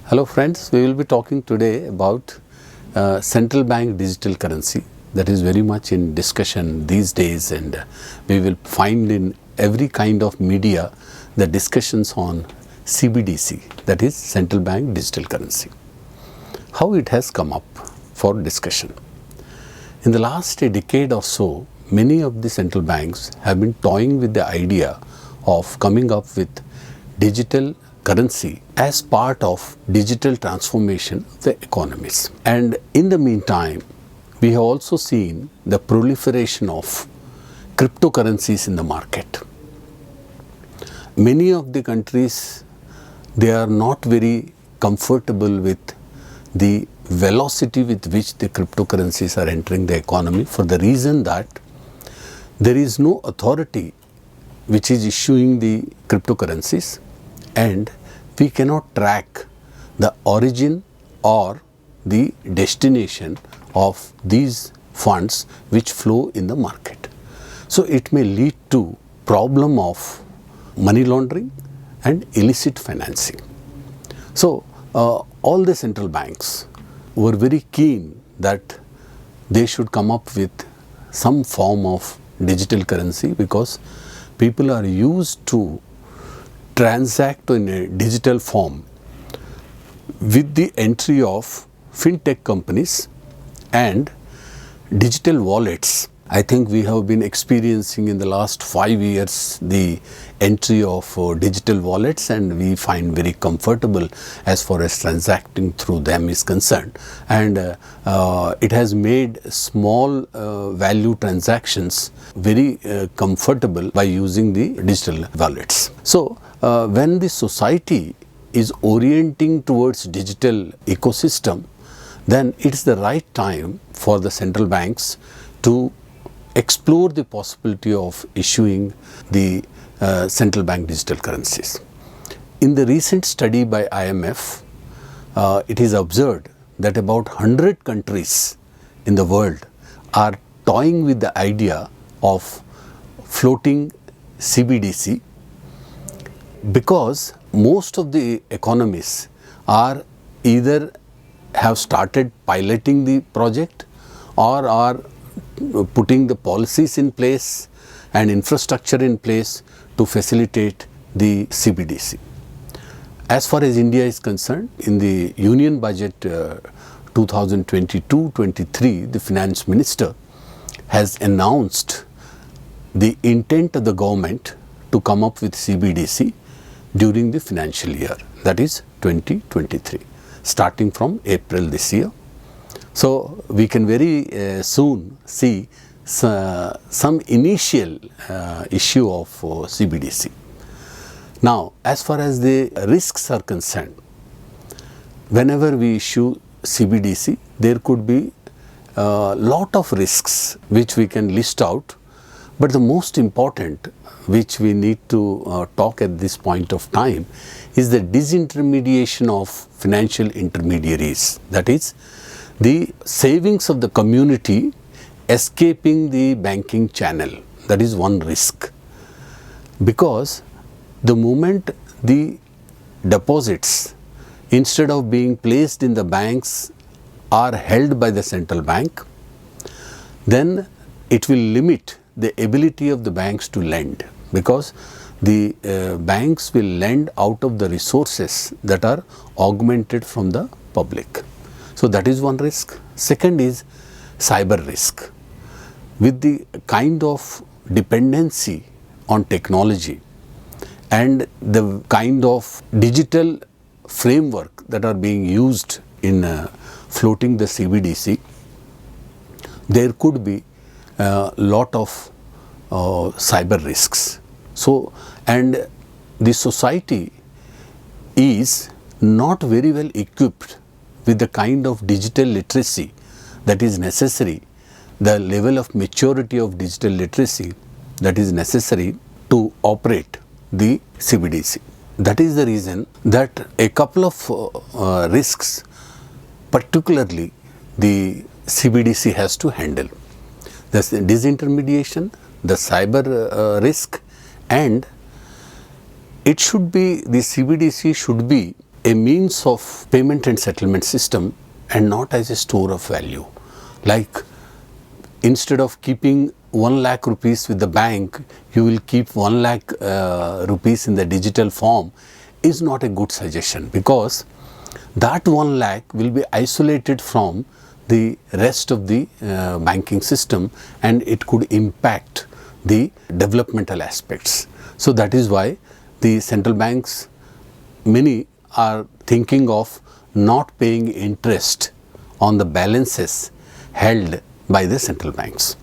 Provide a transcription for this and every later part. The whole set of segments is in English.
Hello friends, we will be talking today about central bank digital currency that is very much in discussion these days, and we will find in every kind of media the discussions on CBDC, that is central bank digital currency. How it has come up for discussion. In the last decade or so, many of the central banks have been toying with the idea of coming up with digital currency as part of digital transformation of the economies. And in the meantime, we have also seen the proliferation of cryptocurrencies in the market. Many of the countries, they are not very comfortable with the velocity with which the cryptocurrencies are entering the economy, for the reason that there is no authority which is issuing the cryptocurrencies, and we cannot track the origin or the destination of these funds which flow in the market. So it may lead to problem of money laundering and illicit financing. So all the central banks were very keen that they should come up with some form of digital currency, because people are used to transact in a digital form with the entry of fintech companies and digital wallets. I think we have been experiencing in the last 5 years the entry of digital wallets, and we find very comfortable as far as transacting through them is concerned, and it has made small value transactions very comfortable by using the digital wallets. So when the society is orienting towards digital ecosystem, then it's the right time for the central banks to explore the possibility of issuing the central bank digital currencies. In the recent study by IMF, it is observed that about 100 countries in the world are toying with the idea of floating CBDC, because most of the economies are either have started piloting the project or are putting the policies in place and infrastructure in place to facilitate the CBDC. As far as India is concerned, in the Union Budget 2022-23, the Finance Minister has announced the intent of the government to come up with CBDC during the financial year, that is 2023, starting from April this year. So we can very soon see some initial issue of CBDC. Now, as far as the risks are concerned, whenever we issue CBDC, there could be a lot of risks which we can list out, but the most important which we need to talk at this point of time is the disintermediation of financial intermediaries, that is, the savings of the community escaping the banking channel. That is one risk, because the moment the deposits, instead of being placed in the banks, are held by the central bank, then it will limit the ability of the banks to lend, because the banks will lend out of the resources that are augmented from the public. So that is one risk. Second is cyber risk. With the kind of dependency on technology and the kind of digital framework that are being used in floating the CBDC, there could be a lot of cyber risks. So, and the society is not very well equipped with the kind of digital literacy that is necessary, the level of maturity of digital literacy that is necessary to operate the CBDC. That is the reason that a couple of risks, particularly the CBDC has to handle: the disintermediation, the cyber risk, and it should be, the CBDC should be a means of payment and settlement system and not as a store of value. Like instead of keeping 1 lakh rupees with the bank, you will keep 1 lakh rupees in the digital form is not a good suggestion, because that 1 lakh will be isolated from the rest of the banking system and it could impact the developmental aspects. So that is why the central banks, many are thinking of not paying interest on the balances held by the central banks.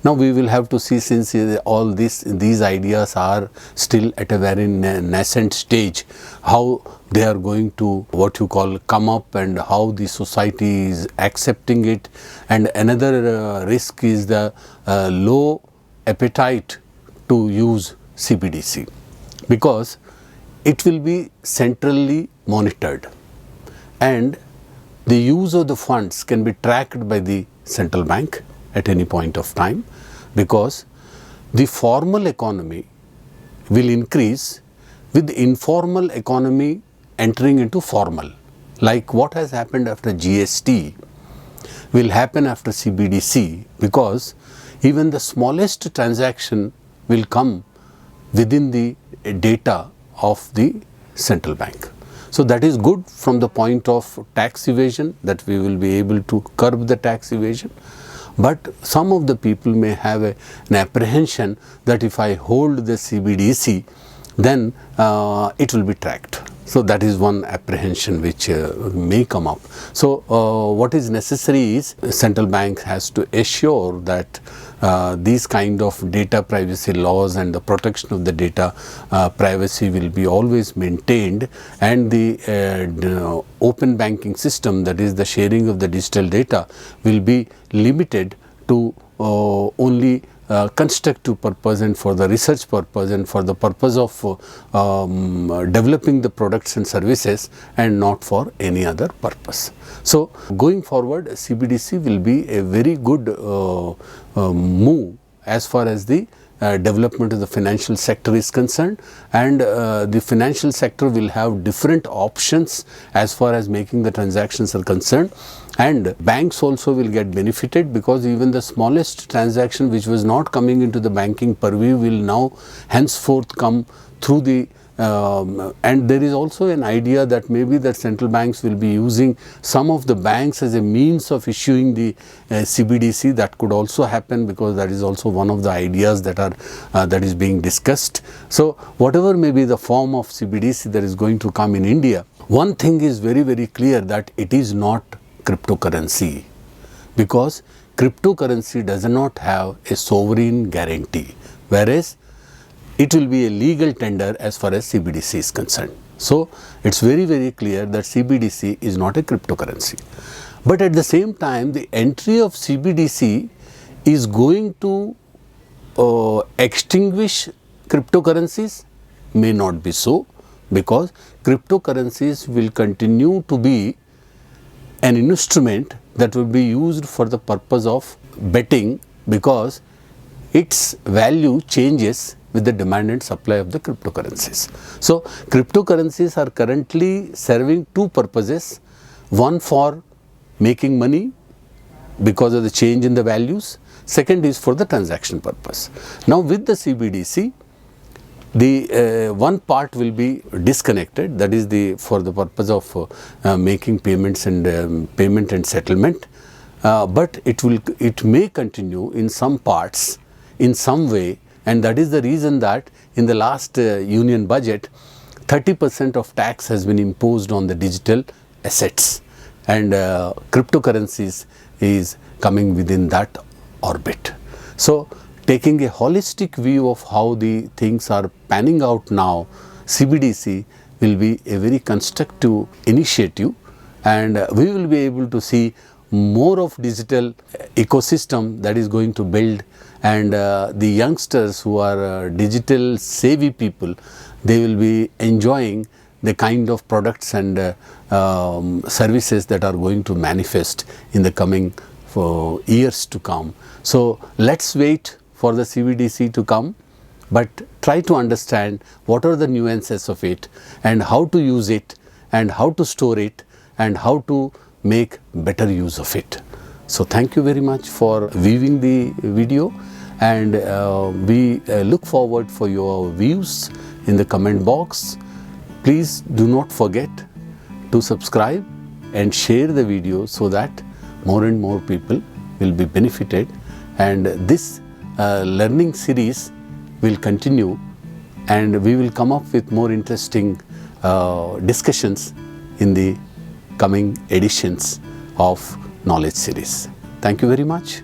Now we will have to see, since all these ideas are still at a very nascent stage, how they are going to, what you call, come up, and how the society is accepting it. And another risk is the low appetite to use CBDC, because it will be centrally monitored and the use of the funds can be tracked by the central bank at any point of time, because the formal economy will increase with the informal economy entering into formal. Like what has happened after GST will happen after CBDC, because even the smallest transaction will come within the data of the central bank. So that is good from the point of tax evasion, that we will be able to curb the tax evasion. But some of the people may have an apprehension that if I hold the CBDC, then it will be tracked. So that is one apprehension which may come up. So what is necessary is central bank has to assure that these kind of data privacy laws and the protection of the data privacy will be always maintained, and the open banking system, that is the sharing of the digital data, will be limited to only constructive purpose and for the research purpose and for the purpose of developing the products and services, and not for any other purpose. So going forward, CBDC will be a very good move as far as the development of the financial sector is concerned, and the financial sector will have different options as far as making the transactions are concerned, and banks also will get benefited, because even the smallest transaction which was not coming into the banking purview will now henceforth come through the and there is also an idea that maybe the central banks will be using some of the banks as a means of issuing the CBDC. That could also happen, because that is also one of the ideas that are that is being discussed. So whatever may be the form of CBDC that is going to come in India, one thing is very, very clear, that it is not cryptocurrency, because cryptocurrency does not have a sovereign guarantee, whereas it will be a legal tender as far as CBDC is concerned. So it's very, very clear that CBDC is not a cryptocurrency. But at the same time, the entry of CBDC is going to extinguish cryptocurrencies? May not be so, because cryptocurrencies will continue to be an instrument that will be used for the purpose of betting, because its value changes with the demand and supply of the cryptocurrencies. So cryptocurrencies are currently serving two purposes: one for making money because of the change in the values, second is for the transaction purpose. Now with the CBDC, the one part will be disconnected, that is for the purpose of making payments and payment and settlement, but it may continue in some parts in some way, and that is the reason that in the last union budget 30% of tax has been imposed on the digital assets, and cryptocurrencies is coming within that orbit. So taking a holistic view of how the things are panning out now, CBDC will be a very constructive initiative, and we will be able to see more of digital ecosystem that is going to build, and the youngsters who are digital savvy people, they will be enjoying the kind of products and services that are going to manifest in the coming years to come. So let's wait for the CBDC to come, but try to understand what are the nuances of it and how to use it, and how to store it and how to make better use of it. So thank you very much for viewing the video, and we look forward for your views in the comment box. Please do not forget to subscribe and share the video so that more and more people will be benefited, and this learning series will continue, and we will come up with more interesting discussions in the coming editions of Knowledge series. Thank you very much.